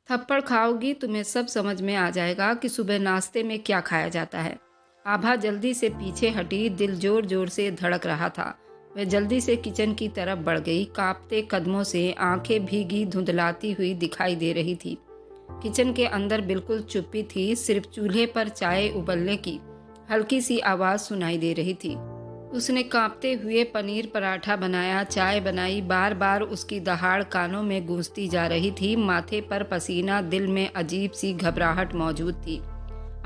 थप्पड़ खाओगी तुम्हें सब समझ में आ जाएगा कि सुबह नाश्ते में क्या खाया जाता है। आभा जल्दी से पीछे हटी, दिल जोर जोर से धड़क रहा था। वह जल्दी से किचन की तरफ बढ़ गई, कांपते कदमों से, आंखें भीगी धुंधलाती हुई दिखाई दे रही थी। किचन के अंदर बिल्कुल चुप्पी थी, सिर्फ चूल्हे पर चाय उबलने की हल्की सी आवाज़ सुनाई दे रही थी। उसने कांपते हुए पनीर पराठा बनाया, चाय बनाई, बार बार उसकी दहाड़ कानों में गूंजती जा रही थी। माथे पर पसीना, दिल में अजीब सी घबराहट मौजूद थी।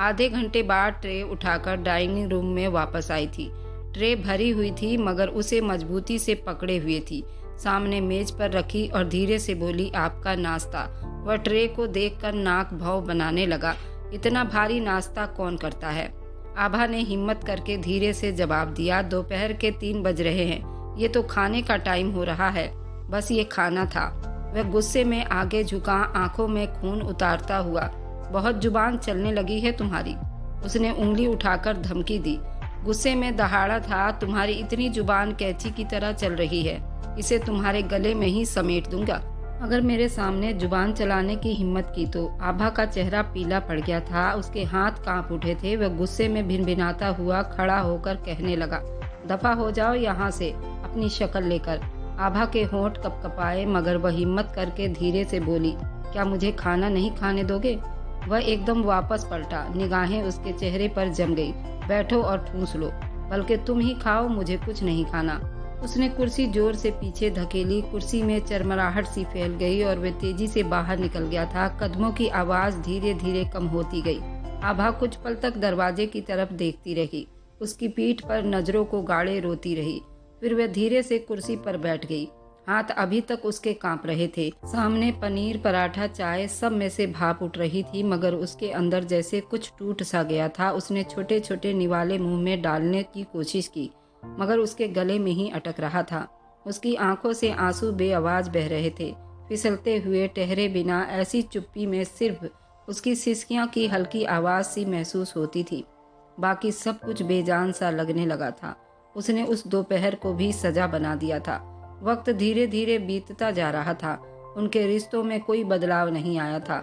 आधे घंटे बाद ट्रे उठाकर डाइनिंग रूम में वापस आई थी। ट्रे भरी हुई थी मगर उसे मजबूती से पकड़े हुए थी। सामने मेज पर रखी और धीरे से बोली, आपका नाश्ता। वह ट्रे को देखकर नाक भौं बनाने लगा। इतना भारी नाश्ता कौन करता है? आभा ने हिम्मत करके धीरे से जवाब दिया, दोपहर के 3 बज रहे हैं, ये तो खाने का टाइम हो रहा है। बस ये खाना था। वह गुस्से में आगे झुका, आंखों में खून उतारता हुआ, बहुत जुबान चलने लगी है तुम्हारी। उसने उंगली उठाकर धमकी दी। गुस्से में दहाड़ा था, तुम्हारी इतनी जुबान कैंची की तरह चल रही है, इसे तुम्हारे गले में ही समेट दूंगा अगर मेरे सामने जुबान चलाने की हिम्मत की तो। आभा का चेहरा पीला पड़ गया था, उसके हाथ कांप उठे थे। वह गुस्से में भिनभिनाता हुआ खड़ा होकर कहने लगा, दफा हो जाओ यहाँ से अपनी शक्ल लेकर। आभा के होंठ कपकपाए मगर वह हिम्मत करके धीरे से बोली, क्या मुझे खाना नहीं खाने दोगे? वह एकदम वापस पलटा, निगाहें उसके चेहरे पर जम गई। बैठो और ठूंस लो, बल्कि तुम ही खाओ, मुझे कुछ नहीं खाना। उसने कुर्सी जोर से पीछे धकेली, कुर्सी में चरमराहट सी फैल गई और वह तेजी से बाहर निकल गया था। कदमों की आवाज धीरे धीरे कम होती गई। आभा कुछ पल तक दरवाजे की तरफ देखती रही, उसकी पीठ पर नजरों को गाड़े रोती रही। फिर वह धीरे से कुर्सी पर बैठ गई। हाथ अभी तक उसके कांप रहे थे। सामने पनीर पराठा, चाय, सब में से भाप उठ रही थी मगर उसके अंदर जैसे कुछ टूट सा गया था। उसने छोटे छोटे निवाले मुंह में डालने की कोशिश की मगर उसके गले में ही अटक रहा था। उसकी आंखों से आंसू बेआवाज बह रहे थे, फिसलते हुए, ठहरे बिना। ऐसी चुप्पी में सिर्फ उसकी सिसकियां की हल्की आवाज सी महसूस होती थी, बाकी सब कुछ बेजान सा लगने लगा था। उसने उस दोपहर को भी सजा बना दिया था। वक्त धीरे धीरे बीतता जा रहा था। उनके रिश्तों में कोई बदलाव नहीं आया था।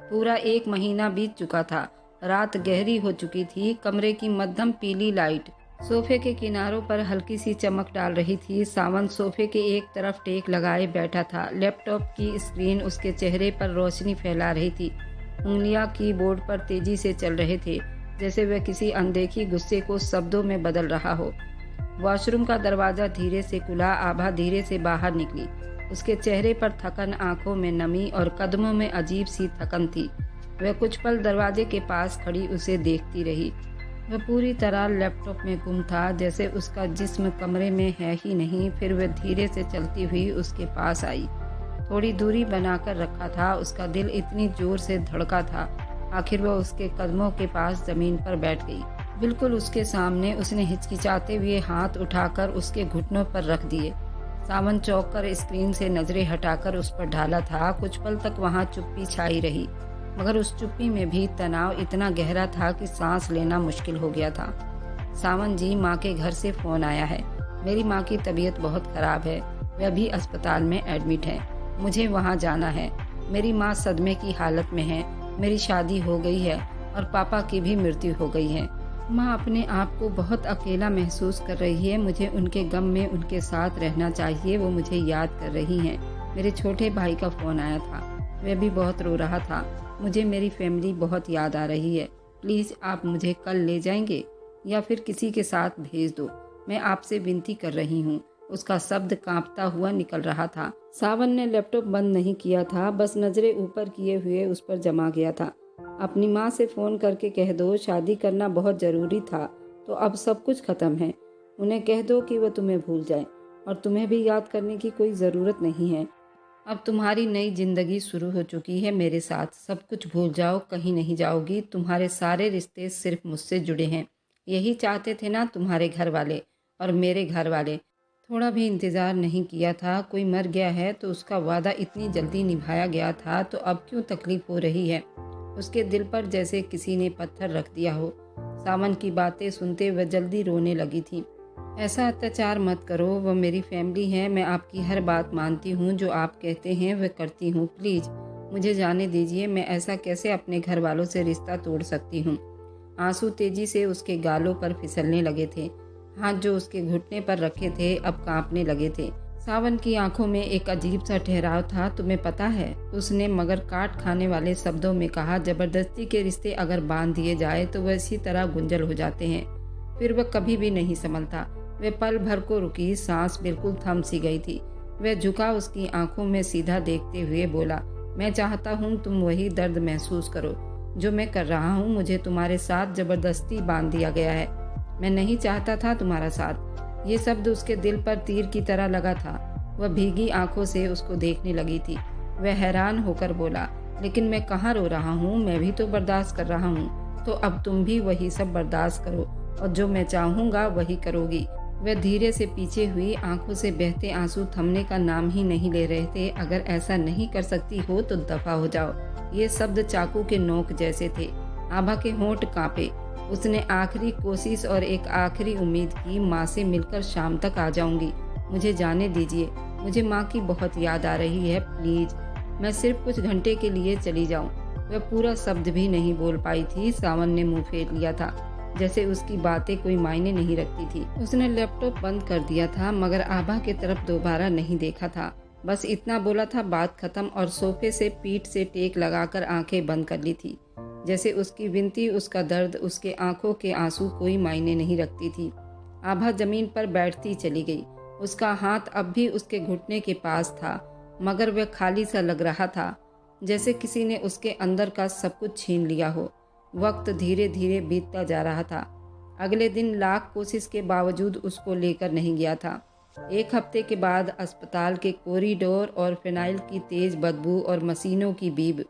पूरा 1 महीना बीत चुका था। रात गहरी हो चुकी थी। कमरे की मध्यम पीली लाइट सोफे के किनारों पर हल्की सी चमक डाल रही थी। सावन सोफे के एक तरफ टेक लगाए बैठा था। लैपटॉप की स्क्रीन उसके चेहरे पर रोशनी फैला रही थी। उंगलियां कीबोर्ड पर तेजी से चल रहे थे, जैसे वह किसी अनदेखी गुस्से को शब्दों में बदल रहा हो। वॉशरूम का दरवाजा धीरे से खुला। आभा धीरे से बाहर निकली। उसके चेहरे पर थकन, आंखों में नमी और कदमों में अजीब सी थकन थी। वह कुछ पल दरवाजे के पास खड़ी उसे देखती रही। वह पूरी तरह लैपटॉप में गुम था, जैसे उसका जिस्म कमरे में है ही नहीं। फिर वह धीरे से चलती हुई उसके पास आई। थोड़ी दूरी बनाकर रखा था। उसका दिल इतनी जोर से धड़का था। आखिर वह उसके कदमों के पास जमीन पर बैठ गई, बिल्कुल उसके सामने। उसने हिचकिचाते हुए हाथ उठाकर उसके घुटनों पर रख दिए। सावन चौंक कर स्क्रीन से नजरें हटाकर उस पर ढाला था। कुछ पल तक वहां चुप्पी छाई रही मगर उस चुप्पी में भी तनाव इतना गहरा था कि सांस लेना मुश्किल हो गया था। सावन जी, माँ के घर से फ़ोन आया है। मेरी माँ की तबीयत बहुत ख़राब है, वे अभी अस्पताल में एडमिट है। मुझे वहाँ जाना है। मेरी माँ सदमे की हालत में है। मेरी शादी हो गई है और पापा की भी मृत्यु हो गई है। माँ अपने आप को बहुत अकेला महसूस कर रही है। मुझे उनके गम में उनके साथ रहना चाहिए। वो मुझे याद कर रही हैं। मेरे छोटे भाई का फ़ोन आया था, वह भी बहुत रो रहा था। मुझे मेरी फैमिली बहुत याद आ रही है। प्लीज़ आप मुझे कल ले जाएंगे या फिर किसी के साथ भेज दो। मैं आपसे विनती कर रही हूँ। उसका शब्द कांपता हुआ निकल रहा था। सावन ने लैपटॉप बंद नहीं किया था, बस नजरें ऊपर किए हुए उस पर जमा गया था। अपनी माँ से फ़ोन करके कह दो शादी करना बहुत ज़रूरी था तो अब सब कुछ ख़त्म है। उन्हें कह दो कि वह तुम्हें भूल जाए और तुम्हें भी याद करने की कोई ज़रूरत नहीं है। अब तुम्हारी नई जिंदगी शुरू हो चुकी है मेरे साथ। सब कुछ भूल जाओ, कहीं नहीं जाओगी। तुम्हारे सारे रिश्ते सिर्फ मुझसे जुड़े हैं। यही चाहते थे ना तुम्हारे घर वाले और मेरे घर वाले। थोड़ा भी इंतज़ार नहीं किया था। कोई मर गया है तो उसका वादा इतनी जल्दी निभाया गया था, तो अब क्यों तकलीफ हो रही है? उसके दिल पर जैसे किसी ने पत्थर रख दिया हो। सावन की बातें सुनते वह जल्दी रोने लगी थी। ऐसा अत्याचार मत करो, वह मेरी फैमिली है। मैं आपकी हर बात मानती हूँ, जो आप कहते हैं वह करती हूँ। प्लीज़ मुझे जाने दीजिए, मैं ऐसा कैसे अपने घर वालों से रिश्ता तोड़ सकती हूँ। आंसू तेजी से उसके गालों पर फिसलने लगे थे। हाथ जो उसके घुटने पर रखे थे अब कांपने लगे थे। सावन की आंखों में एक अजीब सा ठहराव था। तुम्हें पता है, उसने मगर काट खाने वाले शब्दों में कहा, जबरदस्ती के रिश्ते अगर बांध दिए जाए तो वह इसी तरह गुंजल हो जाते हैं, फिर वह कभी भी नहीं संभलता। वह पल भर को रुकी, सांस बिल्कुल थम सी गई थी। वह झुका, उसकी आंखों में सीधा देखते हुए बोला, मैं चाहता हूँ तुम वही दर्द महसूस करो जो मैं कर रहा हूँ। मुझे तुम्हारे साथ जबरदस्ती बांध दिया गया है। मैं नहीं चाहता था तुम्हारा साथ। ये शब्द उसके दिल पर तीर की तरह लगा था। वह भीगी आंखों से उसको देखने लगी थी। वह हैरान होकर बोला, लेकिन मैं कहाँ रो रहा हूँ, मैं भी तो बर्दाश्त कर रहा हूँ। तो अब तुम भी वही सब बर्दाश्त करो और जो मैं चाहूँगा वही करोगी। वह धीरे से पीछे हुई, आंखों से बहते आंसू थमने का नाम ही नहीं ले रहे थे। अगर ऐसा नहीं कर सकती हो तो दफा हो जाओ। ये शब्द चाकू के नोक जैसे थे। आभा के होंठ कांपे। उसने आखिरी कोशिश और एक आखिरी उम्मीद की, माँ से मिलकर शाम तक आ जाऊंगी, मुझे जाने दीजिए, मुझे माँ की बहुत याद आ रही है, प्लीज मैं सिर्फ कुछ घंटे के लिए चली जाऊं। वह पूरा शब्द भी नहीं बोल पाई थी। सावन ने मुंह फेर लिया था, जैसे उसकी बातें कोई मायने नहीं रखती थी। उसने लैपटॉप बंद कर दिया था मगर आभा की तरफ दोबारा नहीं देखा था। बस इतना बोला था, बात खत्म, और सोफे से पीठ से टेक लगाकर आंखें बंद कर ली थी। जैसे उसकी विनती, उसका दर्द, उसके आंखों के आंसू कोई मायने नहीं रखती थी। आभा जमीन पर बैठती चली गई। उसका हाथ अब भी उसके घुटने के पास था मगर वह खाली सा लग रहा था, जैसे किसी ने उसके अंदर का सब कुछ छीन लिया हो। वक्त धीरे धीरे बीतता जा रहा था। अगले दिन लाख कोशिश के बावजूद उसको लेकर नहीं गया था। एक हफ्ते के बाद अस्पताल के कॉरिडोर और फिनाइल की तेज बदबू और मशीनों की बीब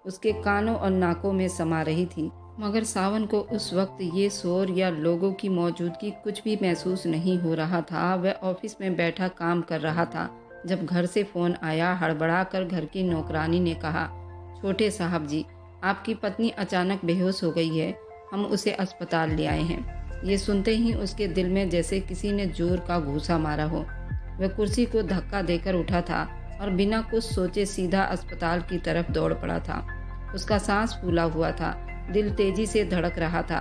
उसके कानों और नाकों में समा रही थी। मगर सावन को उस वक्त ये शोर या लोगों की मौजूदगी कुछ भी महसूस नहीं हो रहा था। वह ऑफिस में बैठा काम कर रहा था जब घर से फ़ोन आया। हड़बड़ा कर घर की नौकरानी ने कहा, छोटे साहब जी, आपकी पत्नी अचानक बेहोश हो गई है, हम उसे अस्पताल ले आए हैं। ये सुनते ही उसके दिल में जैसे किसी ने जोर का घूंसा मारा हो। वह कुर्सी को धक्का देकर उठा था और बिना कुछ सोचे सीधा अस्पताल की तरफ दौड़ पड़ा था। उसका सांस फूला हुआ था, दिल तेजी से धड़क रहा था,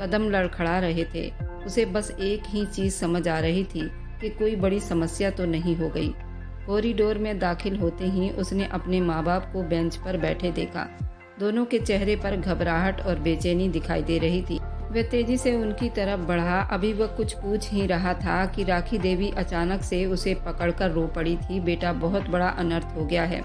कदम लड़खड़ा रहे थे। उसे बस एक ही चीज समझ आ रही थी कि कोई बड़ी समस्या तो नहीं हो गई। कॉरिडोर में दाखिल होते ही उसने अपने माँ बाप को बेंच पर बैठे देखा। दोनों के चेहरे पर घबराहट और बेचैनी दिखाई दे रही थी। वह तेजी से उनकी तरफ बढ़ा। अभी वह कुछ पूछ ही रहा था कि राखी देवी अचानक से उसे पकड़कर रो पड़ी थी, बेटा बहुत बड़ा अनर्थ हो गया है।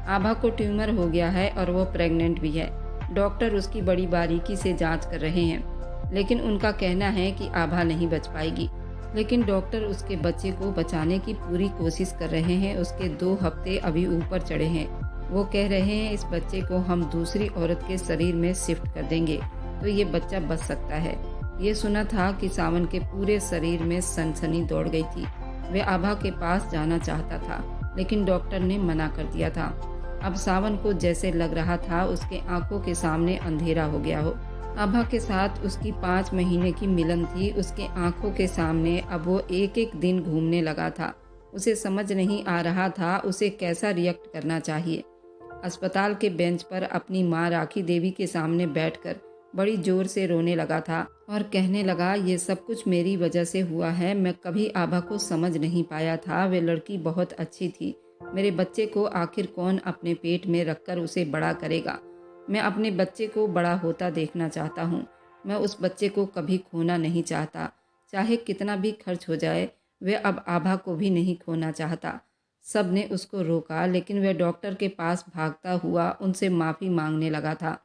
आभा को ट्यूमर हो गया है और वो प्रेग्नेंट भी है। डॉक्टर उसकी बड़ी बारीकी से जांच कर रहे हैं, लेकिन उनका कहना है कि आभा नहीं बच पाएगी। लेकिन डॉक्टर उसके बच्चे को बचाने की पूरी कोशिश कर रहे हैं। उसके 2 हफ्ते अभी ऊपर चढ़े हैं। वो कह रहे हैं इस बच्चे को हम दूसरी औरत के शरीर में शिफ्ट कर देंगे तो ये बच्चा बच सकता है। ये सुना था कि सावन के पूरे शरीर में सनसनी दौड़ गई थी। वह आभा के पास जाना चाहता था लेकिन डॉक्टर ने मना कर दिया था। अब सावन को जैसे लग रहा था उसके आंखों के सामने अंधेरा हो गया हो। आभा के साथ उसकी 5 महीने की मिलन थी। उसके आंखों के सामने अब वो एक एक दिन घूमने लगा था। उसे समझ नहीं आ रहा था उसे कैसा रिएक्ट करना चाहिए। अस्पताल के बेंच पर अपनी माँ राखी देवी के सामने बैठकर बड़ी जोर से रोने लगा था और कहने लगा, ये सब कुछ मेरी वजह से हुआ है। मैं कभी आभा को समझ नहीं पाया था। वे लड़की बहुत अच्छी थी। मेरे बच्चे को आखिर कौन अपने पेट में रखकर उसे बड़ा करेगा। मैं अपने बच्चे को बड़ा होता देखना चाहता हूँ। मैं उस बच्चे को कभी खोना नहीं चाहता, चाहे कितना भी खर्च हो जाए। वह अब आभा को भी नहीं खोना चाहता। सब ने उसको रोका लेकिन वह डॉक्टर के पास भागता हुआ उनसे माफ़ी मांगने लगा था।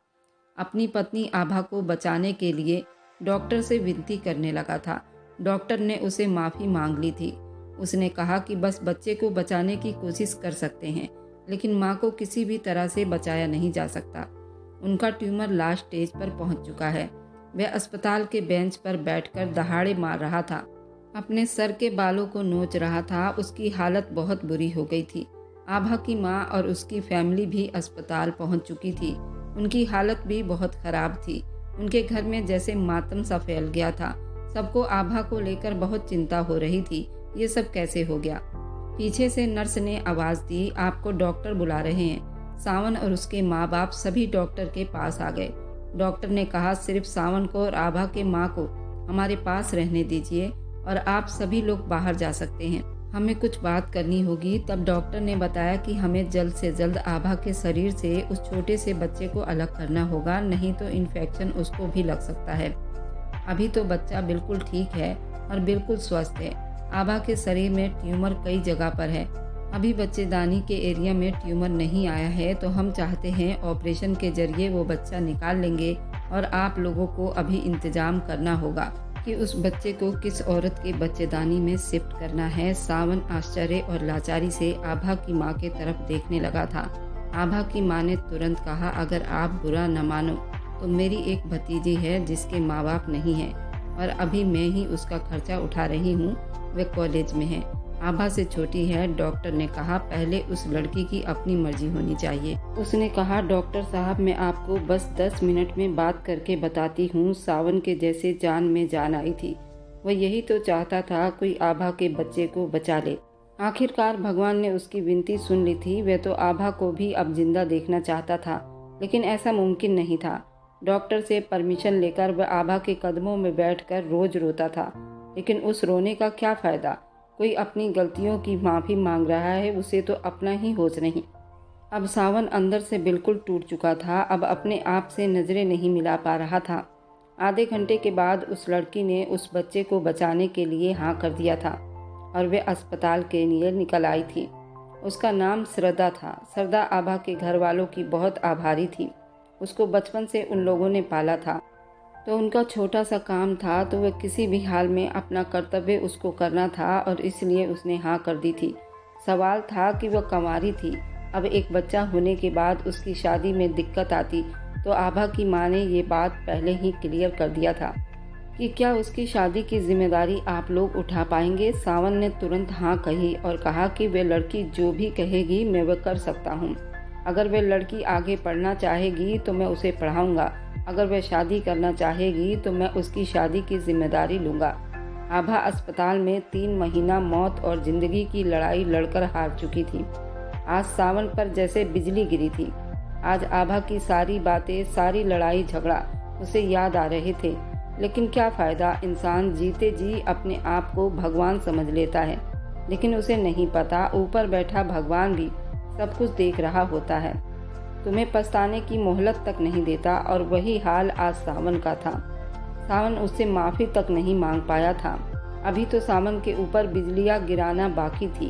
अपनी पत्नी आभा को बचाने के लिए डॉक्टर से विनती करने लगा था। डॉक्टर ने उसे माफ़ी मांग ली थी। उसने कहा कि बस बच्चे को बचाने की कोशिश कर सकते हैं लेकिन माँ को किसी भी तरह से बचाया नहीं जा सकता। उनका ट्यूमर लास्ट स्टेज पर पहुंच चुका है। वह अस्पताल के बेंच पर बैठकर दहाड़े मार रहा था, अपने सर के बालों को नोच रहा था। उसकी हालत बहुत बुरी हो गई थी। आभा की माँ और उसकी फैमिली भी अस्पताल पहुंच चुकी थी। उनकी हालत भी बहुत खराब थी। उनके घर में जैसे मातम सा फैल गया था। सबको आभा को लेकर बहुत चिंता हो रही थी। ये सब कैसे हो गया? पीछे से नर्स ने आवाज़ दी, आपको डॉक्टर बुला रहे हैं। सावन और उसके माँ बाप सभी डॉक्टर के पास आ गए। डॉक्टर ने कहा, सिर्फ सावन को और आभा के माँ को हमारे पास रहने दीजिए और आप सभी लोग बाहर जा सकते हैं, हमें कुछ बात करनी होगी। तब डॉक्टर ने बताया कि हमें जल्द से जल्द आभा के शरीर से उस छोटे से बच्चे को अलग करना होगा, नहीं तो इन्फेक्शन उसको भी लग सकता है। अभी तो बच्चा बिल्कुल ठीक है और बिल्कुल स्वस्थ है। आभा के शरीर में ट्यूमर कई जगह पर है। अभी बच्चेदानी के एरिया में ट्यूमर नहीं आया है, तो हम चाहते हैं ऑपरेशन के जरिए वो बच्चा निकाल लेंगे और आप लोगों को अभी इंतजाम करना होगा कि उस बच्चे को किस औरत के बच्चेदानी में शिफ्ट करना है। सावन आश्चर्य और लाचारी से आभा की माँ के तरफ देखने लगा था। आभा की माँ ने तुरंत कहा, अगर आप बुरा न मानो तो मेरी एक भतीजी है जिसके माँ बाप नहीं है और अभी मैं ही उसका खर्चा उठा रही हूँ। वह कॉलेज में है, आभा से छोटी है। डॉक्टर ने कहा, पहले उस लड़की की अपनी मर्जी होनी चाहिए। उसने कहा, डॉक्टर साहब मैं आपको बस 10 मिनट में बात करके बताती हूँ। सावन के जैसे जान में जान आई थी। वह यही तो चाहता था, कोई आभा के बच्चे को बचा ले। आखिरकार भगवान ने उसकी विनती सुन ली थी। वह तो आभा को भी अब जिंदा देखना चाहता था, लेकिन ऐसा मुमकिन नहीं था। डॉक्टर से परमिशन लेकर वह आभा के कदमों में बैठकर रोज रोता था, लेकिन उस रोने का क्या फ़ायदा। कोई अपनी गलतियों की माफ़ी मांग रहा है, उसे तो अपना ही होश नहीं। अब सावन अंदर से बिल्कुल टूट चुका था। अब अपने आप से नज़रें नहीं मिला पा रहा था। आधे घंटे के बाद उस लड़की ने उस बच्चे को बचाने के लिए हाँ कर दिया था और वे अस्पताल के लिए निकल आई थी। उसका नाम श्रद्धा था। श्रद्धा आभा के घर वालों की बहुत आभारी थी। उसको बचपन से उन लोगों ने पाला था, तो उनका छोटा सा काम था, तो वह किसी भी हाल में अपना कर्तव्य उसको करना था और इसलिए उसने हाँ कर दी थी। सवाल था कि वह कंवारी थी। अब एक बच्चा होने के बाद उसकी शादी में दिक्कत आती, तो आभा की माँ ने ये बात पहले ही क्लियर कर दिया था कि क्या उसकी शादी की जिम्मेदारी आप लोग उठा पाएंगे। सावन ने तुरंत हाँ कही और कहा कि वह लड़की जो भी कहेगी मैं वह कर सकता हूँ। अगर वह लड़की आगे पढ़ना चाहेगी तो मैं उसे पढ़ाऊँगा, अगर वह शादी करना चाहेगी तो मैं उसकी शादी की जिम्मेदारी लूँगा। आभा अस्पताल में 3 महीना मौत और ज़िंदगी की लड़ाई लड़कर हार चुकी थी। आज सावन पर जैसे बिजली गिरी थी। आज आभा की सारी बातें, सारी लड़ाई झगड़ा उसे याद आ रहे थे। लेकिन क्या फ़ायदा, इंसान जीते जी अपने आप को भगवान समझ लेता है, लेकिन उसे नहीं पता ऊपर बैठा भगवान भी सब कुछ देख रहा होता है। तुम्हें पछताने की मोहलत तक नहीं देता और वही हाल आज सावन का था। सावन उससे माफ़ी तक नहीं मांग पाया था। अभी तो सावन के ऊपर बिजलियाँ गिराना बाकी थी।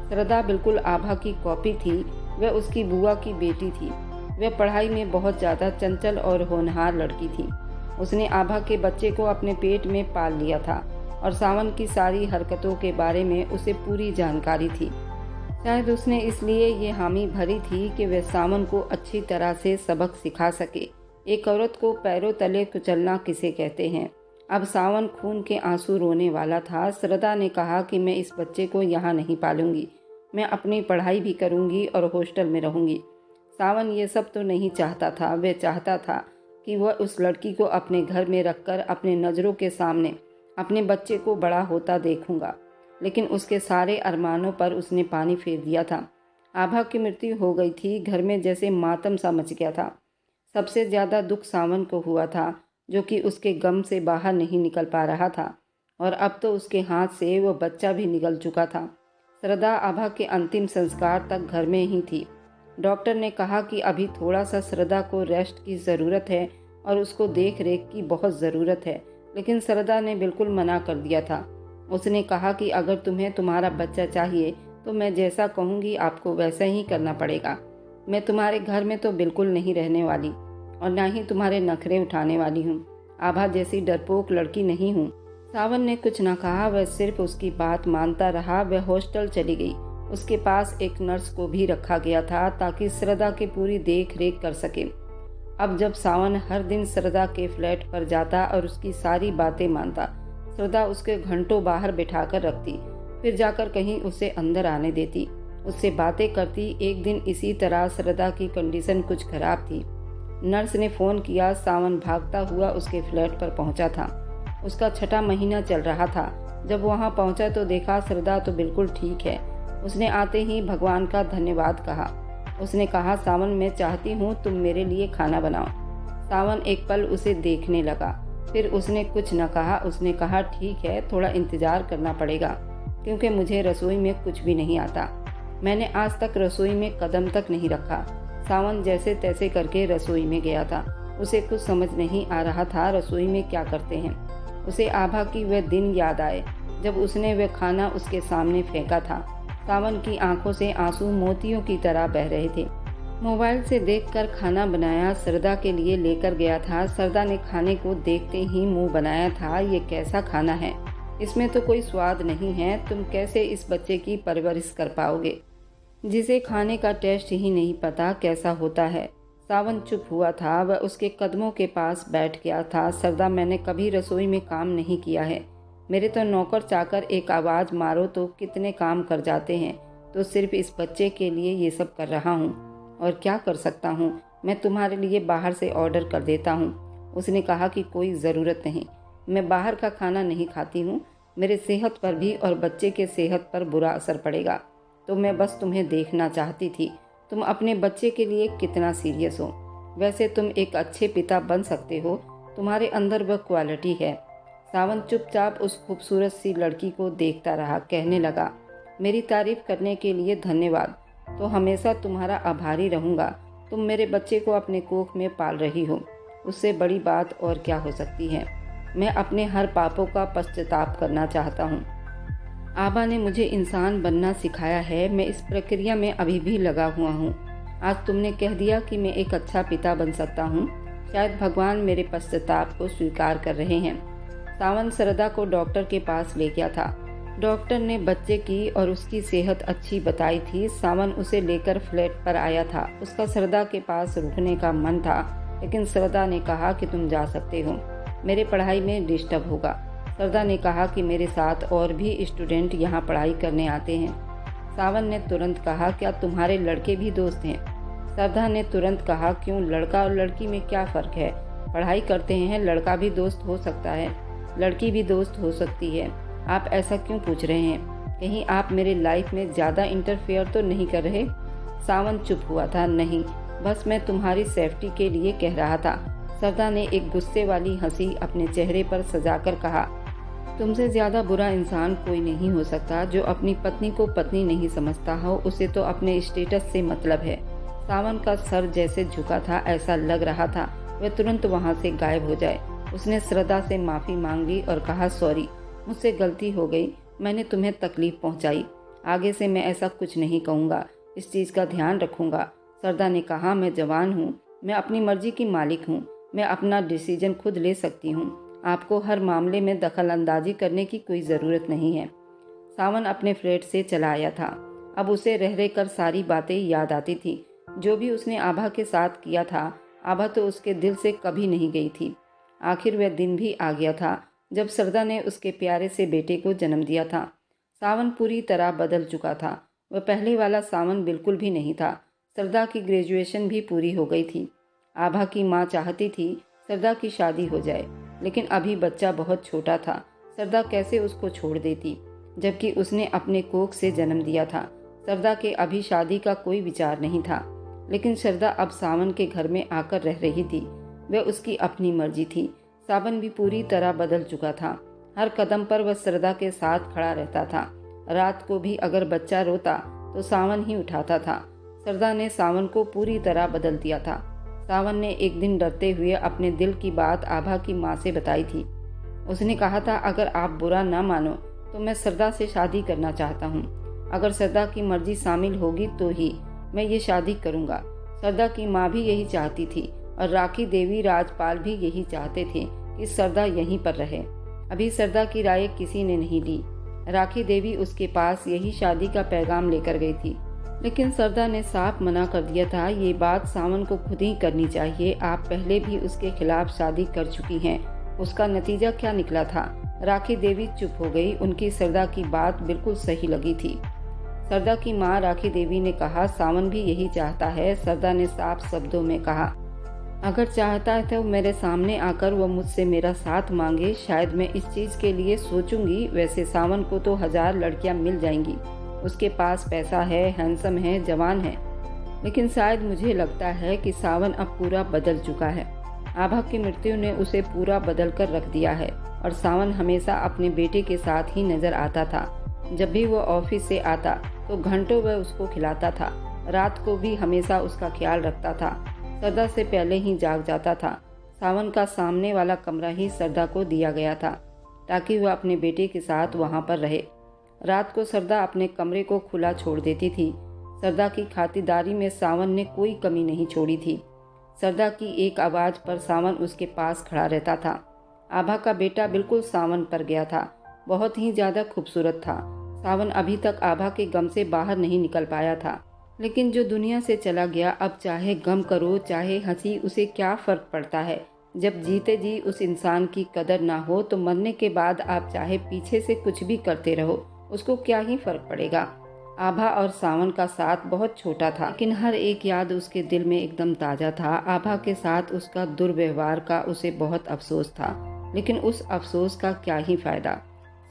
श्रद्धा बिल्कुल आभा की कॉपी थी। वह उसकी बुआ की बेटी थी। वह पढ़ाई में बहुत ज़्यादा चंचल और होनहार लड़की थी। उसने आभा के बच्चे को अपने पेट में पाल लिया था और सावन की सारी हरकतों के बारे में उसे पूरी जानकारी थी। शायद उसने इसलिए ये हामी भरी थी कि वह सावन को अच्छी तरह से सबक सिखा सके। एक औरत को पैरों तले कुचलना किसे कहते हैं। अब सावन खून के आंसू रोने वाला था। श्रद्धा ने कहा कि मैं इस बच्चे को यहाँ नहीं पालूंगी, मैं अपनी पढ़ाई भी करूँगी और हॉस्टल में रहूँगी। सावन ये सब तो नहीं चाहता था। वह चाहता था कि वह उस लड़की को अपने घर में रखकर अपने नज़रों के सामने अपने बच्चे को बड़ा होता देखूंगा, लेकिन उसके सारे अरमानों पर उसने पानी फेर दिया था। आभा की मृत्यु हो गई थी। घर में जैसे मातम सा मच गया था। सबसे ज़्यादा दुख सावन को हुआ था, जो कि उसके गम से बाहर नहीं निकल पा रहा था और अब तो उसके हाथ से वो बच्चा भी निकल चुका था। श्रद्धा आभा के अंतिम संस्कार तक घर में ही थी। डॉक्टर ने कहा कि अभी थोड़ा सा श्रद्धा को रेस्ट की ज़रूरत है और उसको देख रेख की बहुत ज़रूरत है, लेकिन श्रद्धा ने बिल्कुल मना कर दिया था। उसने कहा कि अगर तुम्हें तुम्हारा बच्चा चाहिए तो मैं जैसा कहूँगी आपको वैसा ही करना पड़ेगा। मैं तुम्हारे घर में तो बिल्कुल नहीं रहने वाली और ना ही तुम्हारे नखरे उठाने वाली हूँ। आभा जैसी डरपोक लड़की नहीं हूँ। सावन ने कुछ न कहा, वह सिर्फ उसकी बात मानता रहा। वह हॉस्टल चली गई। उसके पास एक नर्स को भी रखा गया था ताकि श्रद्धा की पूरी देख रेख कर सके। अब जब सावन हर दिन श्रद्धा के फ्लैट पर जाता और उसकी सारी बातें मानता, श्रद्धा उसके घंटों बाहर बिठाकर रखती, फिर जाकर कहीं उसे अंदर आने देती, उससे बातें करती। एक दिन इसी तरह श्रद्धा की कंडीशन कुछ खराब थी। नर्स ने फ़ोन किया। सावन भागता हुआ उसके फ्लैट पर पहुंचा था। उसका 6ठा महीना चल रहा था। जब वहां पहुंचा तो देखा श्रद्धा तो बिल्कुल ठीक है। उसने आते ही भगवान का धन्यवाद कहा। उसने कहा, सावन मैं चाहती हूँ तुम मेरे लिए खाना बनाओ। सावन एक पल उसे देखने लगा, फिर उसने कुछ न कहा। उसने कहा, ठीक है, थोड़ा इंतज़ार करना पड़ेगा क्योंकि मुझे रसोई में कुछ भी नहीं आता। मैंने आज तक रसोई में कदम तक नहीं रखा। सावन जैसे तैसे करके रसोई में गया था। उसे कुछ समझ नहीं आ रहा था रसोई में क्या करते हैं। उसे आभा की वह दिन याद आए जब उसने वह खाना उसके सामने फेंका था। सावन की आंखों से आंसू मोतियों की तरह बह रहे थे। मोबाइल से देखकर खाना बनाया सरदा के लिए लेकर गया था। सरदा ने खाने को देखते ही मुंह बनाया था, ये कैसा खाना है, इसमें तो कोई स्वाद नहीं है। तुम कैसे इस बच्चे की परवरिश कर पाओगे जिसे खाने का टेस्ट ही नहीं पता कैसा होता है। सावन चुप हुआ था, वह उसके कदमों के पास बैठ गया था। सरदा, मैंने कभी रसोई में काम नहीं किया है। मेरे तो नौकर चाकर एक आवाज़ मारो तो कितने काम कर जाते हैं, तो सिर्फ इस बच्चे के लिए ये सब कर रहा हूँ। और क्या कर सकता हूँ, मैं तुम्हारे लिए बाहर से ऑर्डर कर देता हूँ। उसने कहा कि कोई ज़रूरत नहीं, मैं बाहर का खाना नहीं खाती हूँ। मेरे सेहत पर भी और बच्चे के सेहत पर बुरा असर पड़ेगा। तो मैं बस तुम्हें देखना चाहती थी, तुम अपने बच्चे के लिए कितना सीरियस हो। वैसे तुम एक अच्छे पिता बन सकते हो, तुम्हारे अंदर वह क्वालिटी है। सावन चुपचाप उस खूबसूरत सी लड़की को देखता रहा। कहने लगा, मेरी तारीफ करने के लिए धन्यवाद, तो हमेशा तुम्हारा आभारी रहूँगा। तुम मेरे बच्चे को अपने कोख में पाल रही हो, उससे बड़ी बात और क्या हो सकती है। मैं अपने हर पापों का पश्चाताप करना चाहता हूँ। आबा ने मुझे इंसान बनना सिखाया है, मैं इस प्रक्रिया में अभी भी लगा हुआ हूँ। आज तुमने कह दिया कि मैं एक अच्छा पिता बन सकता हूँ, शायद भगवान मेरे पश्चाताप को स्वीकार कर रहे हैं। सावन सरदा को डॉक्टर के पास ले गया था। डॉक्टर ने बच्चे की और उसकी सेहत अच्छी बताई थी। सावन उसे लेकर फ्लैट पर आया था। उसका सरदा के पास रुकने का मन था, लेकिन सरदा ने कहा कि तुम जा सकते हो, मेरे पढ़ाई में डिस्टर्ब होगा। सरदा ने कहा कि मेरे साथ और भी स्टूडेंट यहाँ पढ़ाई करने आते हैं। सावन ने तुरंत कहा, क्या तुम्हारे लड़के भी दोस्त हैं? सरदा ने तुरंत कहा, क्यों, लड़का और लड़की में क्या फ़र्क है? पढ़ाई करते हैं, लड़का भी दोस्त हो सकता है, लड़की भी दोस्त हो सकती है। आप ऐसा क्यों पूछ रहे हैं? कहीं आप मेरे लाइफ में ज़्यादा इंटरफेयर तो नहीं कर रहे? सावन चुप हुआ था। नहीं, बस मैं तुम्हारी सेफ्टी के लिए कह रहा था। सरदा ने एक गुस्से वाली हंसी अपने चेहरे पर सजाकर कहा, तुमसे ज़्यादा बुरा इंसान कोई नहीं हो सकता। जो अपनी पत्नी को पत्नी नहीं समझता हो, उसे तो अपने स्टेटस से मतलब है। सावन का सर जैसे झुका था, ऐसा लग रहा था वह तुरंत वहाँ से गायब हो जाए। उसने श्रद्धा से माफ़ी मांग ली और कहा, सॉरी, मुझसे गलती हो गई, मैंने तुम्हें तकलीफ़ पहुँचाई। आगे से मैं ऐसा कुछ नहीं कहूँगा, इस चीज़ का ध्यान रखूँगा। श्रद्धा ने कहा, मैं जवान हूँ, मैं अपनी मर्जी की मालिक हूँ, मैं अपना डिसीजन खुद ले सकती हूँ। आपको हर मामले में दखल अंदाजी करने की कोई ज़रूरत नहीं है। सावन अपने फ्लैट से चला आया था। अब उसे रह रह कर सारी बातें याद आती थी, जो भी उसने आभा के साथ किया था। आभा तो उसके दिल से कभी नहीं गई थी। आखिर वह दिन भी आ गया था जब सरदा ने उसके प्यारे से बेटे को जन्म दिया था। सावन पूरी तरह बदल चुका था। वह पहले वाला सावन बिल्कुल भी नहीं था। सरदा की ग्रेजुएशन भी पूरी हो गई थी। आभा की माँ चाहती थी सरदा की शादी हो जाए, लेकिन अभी बच्चा बहुत छोटा था। सरदा कैसे उसको छोड़ देती, जबकि उसने अपने कोख से जन्म दिया था। सरदा के अभी शादी का कोई विचार नहीं था, लेकिन सरदा अब सावन के घर में आकर रह रही थी। वह उसकी अपनी मर्जी थी। सावन भी पूरी तरह बदल चुका था। हर कदम पर वह सरदा के साथ खड़ा रहता था। रात को भी अगर बच्चा रोता तो सावन ही उठाता था। सरदा ने सावन को पूरी तरह बदल दिया था। सावन ने एक दिन डरते हुए अपने दिल की बात आभा की माँ से बताई थी। उसने कहा था, अगर आप बुरा ना मानो तो मैं सरदा से शादी करना चाहता हूँ। अगर सरदा की मर्जी शामिल होगी तो ही मैं ये शादी करूँगा। सरदा की माँ भी यही चाहती थी और राखी देवी राजपाल भी यही चाहते थे कि सरदा यहीं पर रहे। अभी सरदा की राय किसी ने नहीं ली। राखी देवी उसके पास यही शादी का पैगाम लेकर गई थी, लेकिन सरदा ने साफ मना कर दिया था, ये बात सावन को खुद ही करनी चाहिए। आप पहले भी उसके खिलाफ शादी कर चुकी हैं। उसका नतीजा क्या निकला था? राखी देवी चुप हो गई। उनकी सरदा की बात बिल्कुल सही लगी थी। सरदा की माँ राखी देवी ने कहा, सावन भी यही चाहता है। सरदा ने साफ शब्दों में कहा, अगर चाहता है तो मेरे सामने आकर वह मुझसे मेरा साथ मांगे, शायद मैं इस चीज़ के लिए सोचूंगी। वैसे सावन को तो 1000 लड़कियां मिल जाएंगी। उसके पास पैसा है, हैंडसम है, जवान है। लेकिन शायद मुझे लगता है कि सावन अब पूरा बदल चुका है। आभा की मृत्यु ने उसे पूरा बदल कर रख दिया है और सावन हमेशा अपने बेटे के साथ ही नजर आता था। जब भी वो ऑफिस से आता तो घंटों वह उसको खिलाता था। रात को भी हमेशा उसका ख्याल रखता था। सरदा से पहले ही जाग जाता था। सावन का सामने वाला कमरा ही सरदा को दिया गया था ताकि वह अपने बेटे के साथ वहां पर रहे। रात को सरदा अपने कमरे को खुला छोड़ देती थी। सरदा की खातिरदारी में सावन ने कोई कमी नहीं छोड़ी थी। सरदा की एक आवाज़ पर सावन उसके पास खड़ा रहता था। आभा का बेटा बिल्कुल सावन पर गया था। बहुत ही ज़्यादा खूबसूरत था। सावन अभी तक आभा के गम से बाहर नहीं निकल पाया था। लेकिन जो दुनिया से चला गया, अब चाहे गम करो चाहे हंसी, उसे क्या फ़र्क पड़ता है। जब जीते जी उस इंसान की कदर ना हो तो मरने के बाद आप चाहे पीछे से कुछ भी करते रहो, उसको क्या ही फ़र्क पड़ेगा। आभा और सावन का साथ बहुत छोटा था, लेकिन हर एक याद उसके दिल में एकदम ताज़ा था। आभा के साथ उसका दुर्व्यवहार का उसे बहुत अफसोस था, लेकिन उस अफसोस का क्या ही फ़ायदा।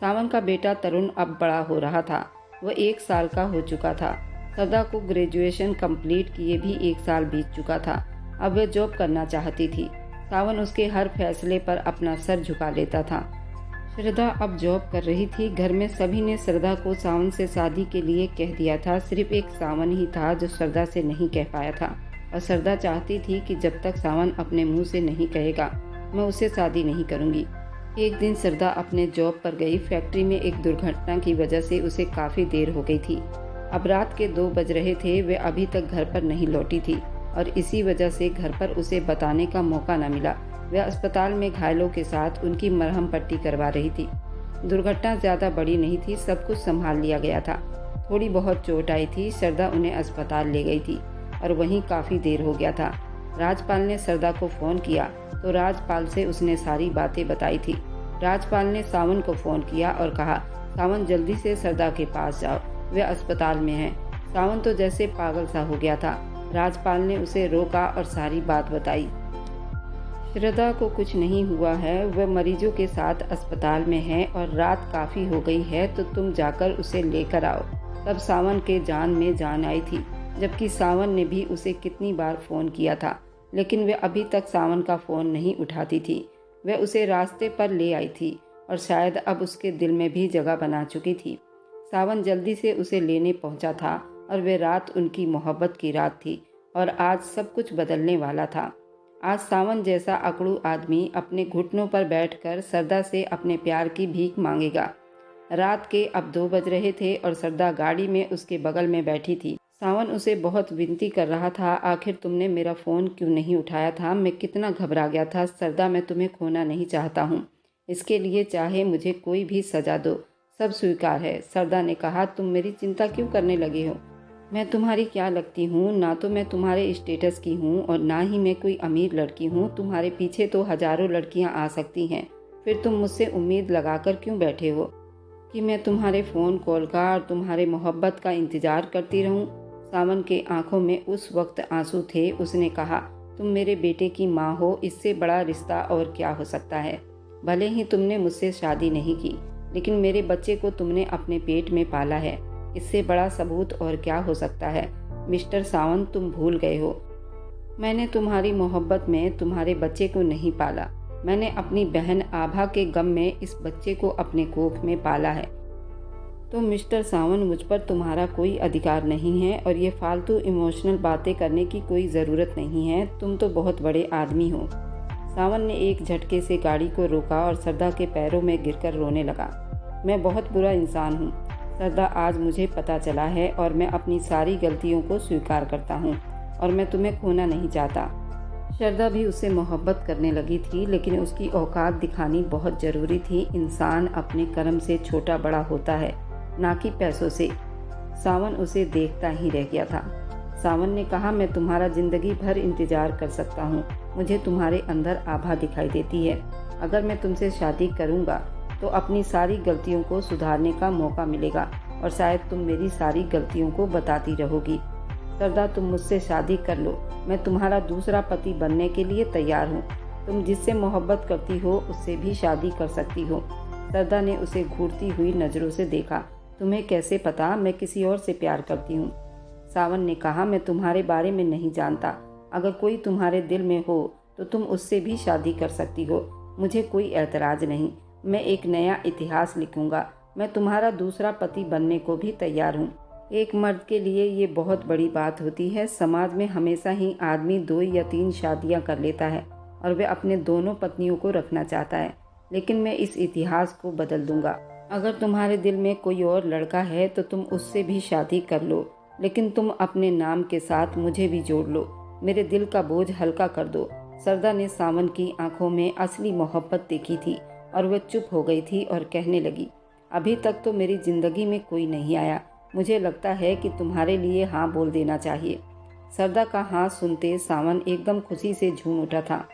सावन का बेटा तरुण अब बड़ा हो रहा था। वह 1 साल का हो चुका था। सरदा को ग्रेजुएशन कंप्लीट किए भी 1 साल बीत चुका था। अब वह जॉब करना चाहती थी। सावन उसके हर फैसले पर अपना सर झुका लेता था। श्रद्धा अब जॉब कर रही थी। घर में सभी ने श्रद्धा को सावन से शादी के लिए कह दिया था। सिर्फ एक सावन ही था जो श्रद्धा से नहीं कह पाया था, और श्रद्धा चाहती थी कि जब तक सावन अपने मुंह से नहीं कहेगा मैं उससे शादी नहीं करूंगी। एक दिन श्रद्धा अपने जॉब पर गई। फैक्ट्री में एक दुर्घटना की वजह से उसे काफ़ी देर हो गई थी। अब रात के 2 बज रहे थे। वे अभी तक घर पर नहीं लौटी थी और इसी वजह से घर पर उसे बताने का मौका न मिला। वह अस्पताल में घायलों के साथ उनकी मरहम पट्टी करवा रही थी। दुर्घटना ज़्यादा बड़ी नहीं थी, सब कुछ संभाल लिया गया था। थोड़ी बहुत चोट आई थी। श्रद्धा उन्हें अस्पताल ले गई थी और वहीं काफ़ी देर हो गया था। राजपाल ने श्रद्धा को फ़ोन किया तो राजपाल से उसने सारी बातें बताई थी। राजपाल ने सावन को फ़ोन किया और कहा, सावन जल्दी से श्रद्धा के पास जाओ, वे अस्पताल में हैं। सावन तो जैसे पागल सा हो गया था। राजपाल ने उसे रोका और सारी बात बताई। श्रद्धा को कुछ नहीं हुआ है, वह मरीजों के साथ अस्पताल में है और रात काफ़ी हो गई है, तो तुम जाकर उसे लेकर आओ। तब सावन के जान में जान आई थी, जबकि सावन ने भी उसे कितनी बार फ़ोन किया था, लेकिन वह अभी तक सावन का फ़ोन नहीं उठाती थी। वह उसे रास्ते पर ले आई थी और शायद अब उसके दिल में भी जगह बना चुकी थी। सावन जल्दी से उसे लेने पहुंचा था और वे रात उनकी मोहब्बत की रात थी और आज सब कुछ बदलने वाला था। आज सावन जैसा अकड़ू आदमी अपने घुटनों पर बैठकर श्रद्धा से अपने प्यार की भीख मांगेगा। रात के अब 2 बज रहे थे और श्रद्धा गाड़ी में उसके बगल में बैठी थी। सावन उसे बहुत विनती कर रहा था, आखिर तुमने मेरा फ़ोन क्यों नहीं उठाया था? मैं कितना घबरा गया था। श्रद्धा, मैं तुम्हें खोना नहीं चाहता हूँ। इसके लिए चाहे मुझे कोई भी सज़ा दो, सब स्वीकार है। श्रद्धा ने कहा, तुम मेरी चिंता क्यों करने लगे हो? मैं तुम्हारी क्या लगती हूँ? ना तो मैं तुम्हारे स्टेटस की हूँ और ना ही मैं कोई अमीर लड़की हूँ। तुम्हारे पीछे तो हजारों लड़कियाँ आ सकती हैं। फिर तुम मुझसे उम्मीद लगाकर क्यों बैठे हो कि मैं तुम्हारे फ़ोन कॉल का और तुम्हारे मोहब्बत का इंतज़ार करती रहूँ? सावन के आंखों में उस वक्त आंसू थे। उसने कहा, तुम मेरे बेटे की माँ हो, इससे बड़ा रिश्ता और क्या हो सकता है। भले ही तुमने मुझसे शादी नहीं की, लेकिन मेरे बच्चे को तुमने अपने पेट में पाला है। इससे बड़ा सबूत और क्या हो सकता है। मिस्टर सावन, तुम भूल गए हो, मैंने तुम्हारी मोहब्बत में तुम्हारे बच्चे को नहीं पाला। मैंने अपनी बहन आभा के गम में इस बच्चे को अपने कोख में पाला है। तो मिस्टर सावन, मुझ पर तुम्हारा कोई अधिकार नहीं है और ये फालतू इमोशनल बातें करने की कोई ज़रूरत नहीं है। तुम तो बहुत बड़े आदमी हो। सावन ने एक झटके से गाड़ी को रोका और श्रद्धा के पैरों में गिरकर रोने लगा। मैं बहुत बुरा इंसान हूँ श्रद्धा, आज मुझे पता चला है और मैं अपनी सारी गलतियों को स्वीकार करता हूँ और मैं तुम्हें खोना नहीं चाहता। श्रद्धा भी उससे मोहब्बत करने लगी थी, लेकिन उसकी औकात दिखानी बहुत ज़रूरी थी। इंसान अपने कर्म से छोटा बड़ा होता है, ना कि पैसों से। सावन उसे देखता ही रह गया था। सावन ने कहा, मैं तुम्हारा ज़िंदगी भर इंतज़ार कर सकता हूँ। मुझे तुम्हारे अंदर आभा दिखाई देती है। अगर मैं तुमसे शादी करूँगा तो अपनी सारी गलतियों को सुधारने का मौका मिलेगा और शायद तुम मेरी सारी गलतियों को बताती रहोगी। श्रद्धा, तुम मुझसे शादी कर लो। मैं तुम्हारा दूसरा पति बनने के लिए तैयार हूँ। तुम जिससे मोहब्बत करती हो उससे भी शादी कर सकती हो। श्रद्धा ने उसे घूरती हुई नज़रों से देखा। तुम्हें कैसे पता मैं किसी और से प्यार करती हूँ? सावन ने कहा, मैं तुम्हारे बारे में नहीं जानता। अगर कोई तुम्हारे दिल में हो तो तुम उससे भी शादी कर सकती हो। मुझे कोई एतराज़ नहीं। मैं एक नया इतिहास लिखूंगा। मैं तुम्हारा दूसरा पति बनने को भी तैयार हूँ। एक मर्द के लिए ये बहुत बड़ी बात होती है। समाज में हमेशा ही आदमी 2 या 3 शादियाँ कर लेता है और वह अपने दोनों पत्नियों को रखना चाहता है। लेकिन मैं इस इतिहास को बदल दूंगा। अगर तुम्हारे दिल में कोई और लड़का है तो तुम उससे भी शादी कर लो, लेकिन तुम अपने नाम के साथ मुझे भी जोड़ लो। मेरे दिल का बोझ हल्का कर दो। सरदा ने सावन की आंखों में असली मोहब्बत देखी थी और वह चुप हो गई थी और कहने लगी, अभी तक तो मेरी जिंदगी में कोई नहीं आया। मुझे लगता है कि तुम्हारे लिए हाँ बोल देना चाहिए। सरदा का हाँ सुनते सावन एकदम खुशी से झूम उठा था।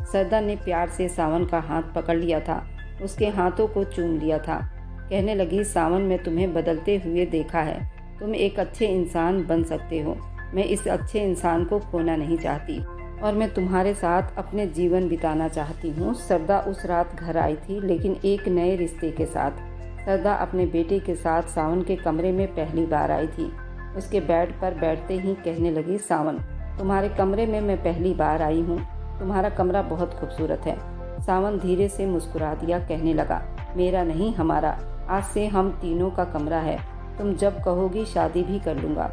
सरदा ने प्यार से सावन का हाथ पकड़ लिया था, उसके हाथों को चूम लिया था। कहने लगी, सावन, मैं तुम्हें बदलते हुए देखा है। तुम एक अच्छे इंसान बन सकते हो। मैं इस अच्छे इंसान को खोना नहीं चाहती और मैं तुम्हारे साथ अपने जीवन बिताना चाहती हूँ। सरदा उस रात घर आई थी, लेकिन एक नए रिश्ते के साथ। सरदा अपने बेटे के साथ सावन के कमरे में पहली बार आई थी। उसके बेड पर बैठते ही कहने लगी, सावन, तुम्हारे कमरे में मैं पहली बार आई हूँ। तुम्हारा कमरा बहुत खूबसूरत है। सावन धीरे से मुस्कुरा दिया, कहने लगा, मेरा नहीं, हमारा। आज से हम तीनों का कमरा है। तुम जब कहोगी शादी भी कर लूँगा।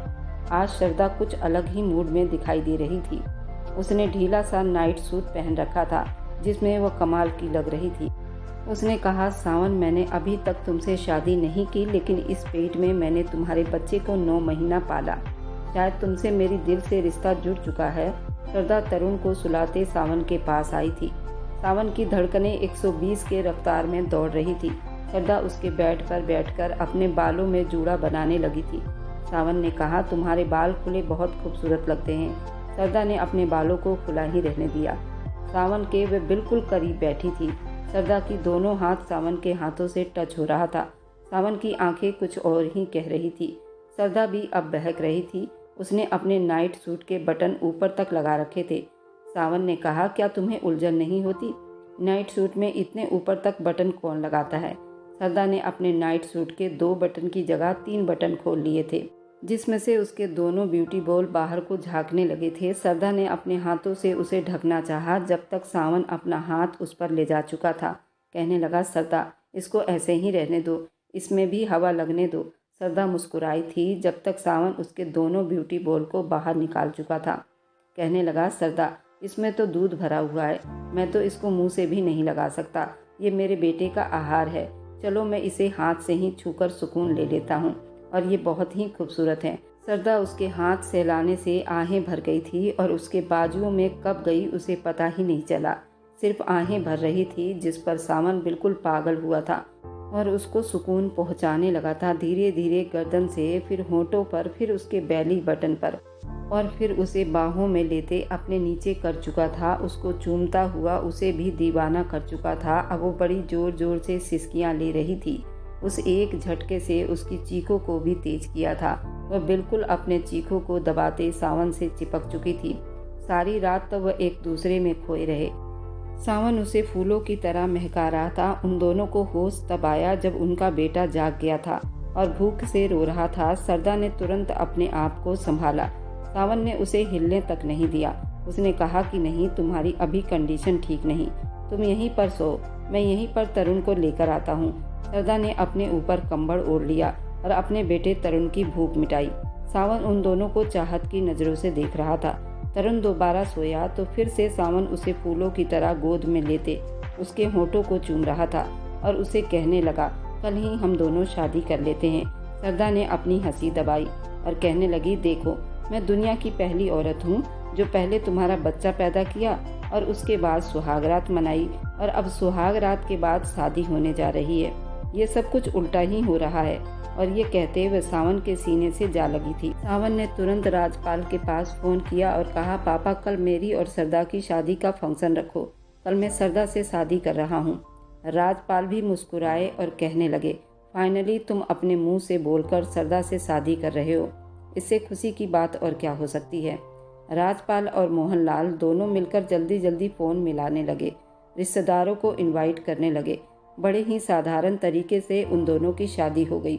आज सरदा कुछ अलग ही मूड में दिखाई दे रही थी। उसने ढीला सा नाइट सूट पहन रखा था जिसमें वह कमाल की लग रही थी। उसने कहा, सावन, मैंने अभी तक तुमसे शादी नहीं की, लेकिन इस पेट में मैंने तुम्हारे बच्चे को 9 महीना पाला। शायद तुमसे मेरी दिल से रिश्ता जुड़ चुका है। सरदा तरुण को सुलाते सावन के पास आई थी। सावन की धड़कनें 120 के रफ्तार में दौड़ रही थी। सरदा उसके बेड पर बैठकर अपने बालों में जूड़ा बनाने लगी थी। सावन ने कहा, तुम्हारे बाल खुले बहुत खूबसूरत लगते हैं। सरदा ने अपने बालों को खुला ही रहने दिया। सावन के वे बिल्कुल करीब बैठी थी। सरदा की दोनों हाथ सावन के हाथों से टच हो रहा था। सावन की आंखें कुछ और ही कह रही थी। सरदा भी अब बहक रही थी। उसने अपने नाइट सूट के बटन ऊपर तक लगा रखे थे। सावन ने कहा, क्या तुम्हें उलझन नहीं होती? नाइट सूट में इतने ऊपर तक बटन कौन लगाता है? सरदा ने अपने नाइट सूट के 2 बटन की जगह 3 बटन खोल लिए थे, जिसमें से उसके दोनों ब्यूटी बॉल बाहर को झांकने लगे थे। सरदा ने अपने हाथों से उसे ढकना चाहा, जब तक सावन अपना हाथ उस पर ले जा चुका था। कहने लगा, सरदा, इसको ऐसे ही रहने दो, इसमें भी हवा लगने दो। सरदा मुस्कुराई थी जब तक सावन उसके दोनों ब्यूटी बॉल को बाहर निकाल चुका था। कहने लगा, सरदा, इसमें तो दूध भरा हुआ है। मैं तो इसको मुंह से भी नहीं लगा सकता। ये मेरे बेटे का आहार है। चलो मैं इसे हाथ से ही छूकर सुकून ले लेता हूँ, और ये बहुत ही खूबसूरत है। सरदा उसके हाथ सहलाने से आहें भर गई थी और उसके बाजुओं में कब गई उसे पता ही नहीं चला। सिर्फ आहें भर रही थी, जिस पर सावन बिल्कुल पागल हुआ था और उसको सुकून पहुंचाने लगा था। धीरे धीरे गर्दन से, फिर होंठों पर, फिर उसके बैली बटन पर, और फिर उसे बाहों में लेते अपने नीचे कर चुका था। उसको चूमता हुआ उसे भी दीवाना कर चुका था। अब वो बड़ी जोर जोर से सिसकियां ले रही थी। उस एक झटके से उसकी चीखों को भी तेज किया था। वह बिल्कुल अपने चीखों को दबाते सावन से चिपक चुकी थी। सारी रात तो वह एक दूसरे में खोए रहे। सावन उसे फूलों की तरह महका रहा था। उन दोनों को होश तब आया जब उनका बेटा जाग गया था और भूख से रो रहा था। सरदा ने तुरंत अपने आप को संभाला। सावन ने उसे हिलने तक नहीं दिया। उसने कहा कि नहीं, तुम्हारी अभी कंडीशन ठीक नहीं, तुम यहीं पर सो, मैं यहीं पर तरुण को लेकर आता हूँ। सरदा ने अपने ऊपर कंबल ओढ़ लिया और अपने बेटे तरुण की भूख मिटाई। सावन उन दोनों को चाहत की नजरों से देख रहा था। तरुण दोबारा सोया तो फिर से सावन उसे फूलों की तरह गोद में लेते उसके होठों को चूम रहा था और उसे कहने लगा, कल ही हम दोनों शादी कर लेते हैं। सरदा ने अपनी हंसी दबाई और कहने लगी, देखो, मैं दुनिया की पहली औरत हूँ जो पहले तुम्हारा बच्चा पैदा किया और उसके बाद सुहागरात मनाई, और अब सुहागरात के बाद शादी होने जा रही है। ये सब कुछ उल्टा ही हो रहा है। और ये कहते हुए सावन के सीने से जा लगी थी। सावन ने तुरंत राजपाल के पास फोन किया और कहा, पापा, कल मेरी और सरदा की शादी का फंक्शन रखो। कल मैं सरदा से शादी कर रहा हूँ। राजपाल भी मुस्कुराए और कहने लगे, फाइनली तुम अपने मुंह से बोलकर सरदा से शादी कर रहे हो। इससे खुशी की बात और क्या हो सकती है। राजपाल और मोहनलाल दोनों मिलकर जल्दी जल्दी फ़ोन मिलाने लगे, रिश्तेदारों को इनवाइट करने लगे। बड़े ही साधारण तरीके से उन दोनों की शादी हो गई।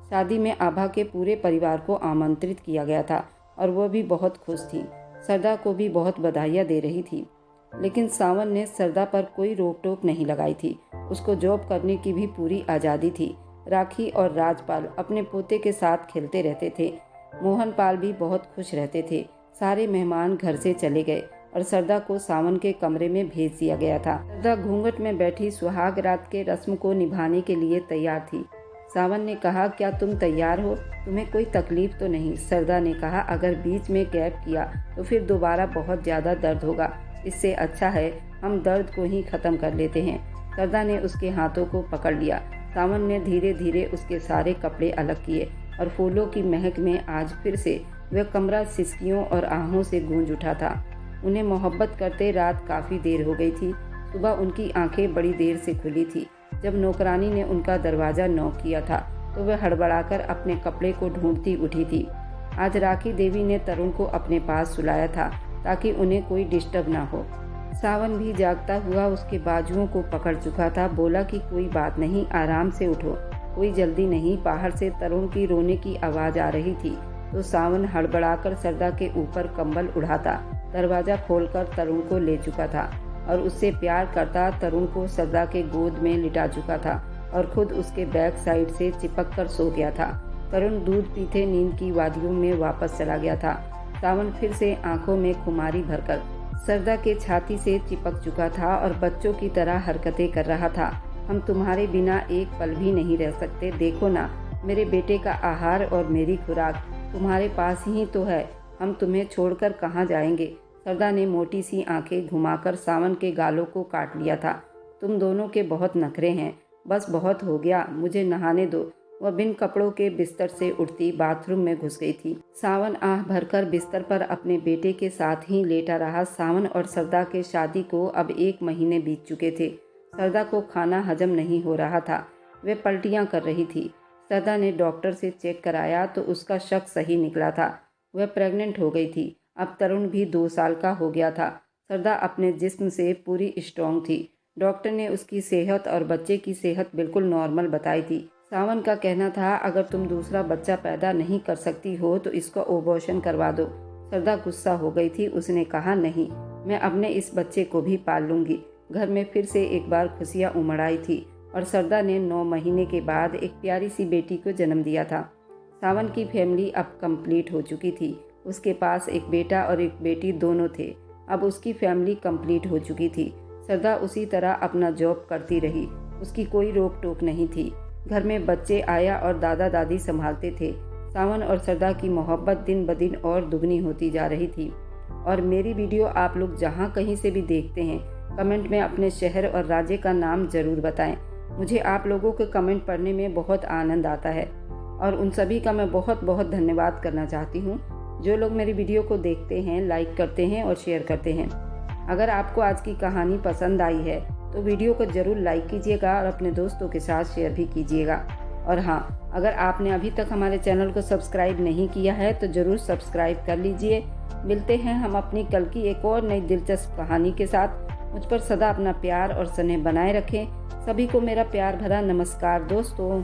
शादी में आभा के पूरे परिवार को आमंत्रित किया गया था और वह भी बहुत खुश थी। सरदा को भी बहुत बधाइयाँ दे रही थी, लेकिन सावन ने सरदा पर कोई रोक टोक नहीं लगाई थी। उसको जॉब करने की भी पूरी आज़ादी थी। राखी और राजपाल अपने पोते के साथ खेलते रहते थे। मोहनपाल भी बहुत खुश रहते थे। सारे मेहमान घर से चले गए और सरदा को सावन के कमरे में भेज दिया गया था। सरदा घूंघट में बैठी सुहाग रात के रस्म को निभाने के लिए तैयार थी। सावन ने कहा, क्या तुम तैयार हो? तुम्हें कोई तकलीफ तो नहीं? सरदा ने कहा, अगर बीच में गैप किया तो फिर दोबारा बहुत ज़्यादा दर्द होगा। इससे अच्छा है हम दर्द को ही ख़त्म कर लेते हैं। सरदा ने उसके हाथों को पकड़ लिया। सावन ने धीरे धीरे उसके सारे कपड़े अलग किए और फूलों की महक में आज फिर से वह कमरा सिसकियों और आहों से गूंज उठा था। उन्हें मोहब्बत करते रात काफ़ी देर हो गई थी। सुबह उनकी आंखें बड़ी देर से खुली थी। जब नौकरानी ने उनका दरवाज़ा नॉक किया था तो वह हड़बड़ाकर अपने कपड़े को ढूंढती उठी थी। आज राखी देवी ने तरुण को अपने पास सुलाया था ताकि उन्हें कोई डिस्टर्ब ना हो। सावन भी जागता हुआ उसके बाजुओं को पकड़ चुका था। बोला कि कोई बात नहीं, आराम से उठो, कोई जल्दी नहीं। बाहर से तरुण की रोने की आवाज़ आ रही थी तो सावन हड़बड़ाकर सरदा के ऊपर कंबल उड़ाता दरवाज़ा खोलकर तरुण को ले चुका था और उससे प्यार करता तरुण को सरदा के गोद में लिटा चुका था और खुद उसके बैक साइड से चिपक कर सो गया था। तरुण दूध पीते नींद की वादियों में वापस चला गया था। सावन फिर से आंखों में खुमारी भरकर सरदा के छाती से चिपक चुका था और बच्चों की तरह हरकतें कर रहा था। हम तुम्हारे बिना एक पल भी नहीं रह सकते। देखो ना, मेरे बेटे का आहार और मेरी खुराक तुम्हारे पास ही तो है। हम तुम्हें छोड़कर कहाँ जाएंगे? सरदा ने मोटी सी आंखें घुमाकर सावन के गालों को काट लिया था। तुम दोनों के बहुत नखरे हैं, बस बहुत हो गया, मुझे नहाने दो। वह बिन कपड़ों के बिस्तर से उठती बाथरूम में घुस गई थी। सावन आह भरकर बिस्तर पर अपने बेटे के साथ ही लेटा रहा। सावन और सरदा के शादी को अब 1 महीने बीत चुके थे। सरदा को खाना हजम नहीं हो रहा था, वे पलटियां कर रही थी। सरदा ने डॉक्टर से चेक कराया तो उसका शक सही निकला था, वह प्रेग्नेंट हो गई थी। अब तरुण भी 2 साल का हो गया था। सरदा अपने जिस्म से पूरी स्ट्रॉन्ग थी। डॉक्टर ने उसकी सेहत और बच्चे की सेहत बिल्कुल नॉर्मल बताई थी। सावन का कहना था, अगर तुम दूसरा बच्चा पैदा नहीं कर सकती हो तो इसका अबॉर्शन करवा दो। सरदा गुस्सा हो गई थी। उसने कहा, नहीं, मैं अपने इस बच्चे को भी पाल लूंगी। घर में फिर से एक बार खुशियाँ उमड़ आई थी और सरदा ने 9 महीने के बाद एक प्यारी सी बेटी को जन्म दिया था। सावन की फैमिली अब कंप्लीट हो चुकी थी। उसके पास एक बेटा और एक बेटी दोनों थे। अब उसकी फैमिली कंप्लीट हो चुकी थी। सरदा उसी तरह अपना जॉब करती रही, उसकी कोई रोक टोक नहीं थी। घर में बच्चे आया और दादा दादी संभालते थे। सावन और सरदा की मोहब्बत दिन ब दिन और दुगनी होती जा रही थी। और मेरी वीडियो आप लोग जहाँ कहीं से भी देखते हैं, कमेंट में अपने शहर और राज्य का नाम ज़रूर बताएं। मुझे आप लोगों के कमेंट पढ़ने में बहुत आनंद आता है और उन सभी का मैं बहुत बहुत धन्यवाद करना चाहती हूँ जो लोग मेरी वीडियो को देखते हैं, लाइक करते हैं और शेयर करते हैं। अगर आपको आज की कहानी पसंद आई है तो वीडियो को ज़रूर लाइक कीजिएगा और अपने दोस्तों के साथ शेयर भी कीजिएगा। और हाँ, अगर आपने अभी तक हमारे चैनल को सब्सक्राइब नहीं किया है तो ज़रूर सब्सक्राइब कर लीजिए। मिलते हैं हम अपनी कल की एक और नई दिलचस्प कहानी के साथ। मुझ पर सदा अपना प्यार और स्नेह बनाए रखें। सभी को मेरा प्यार भरा नमस्कार दोस्तों।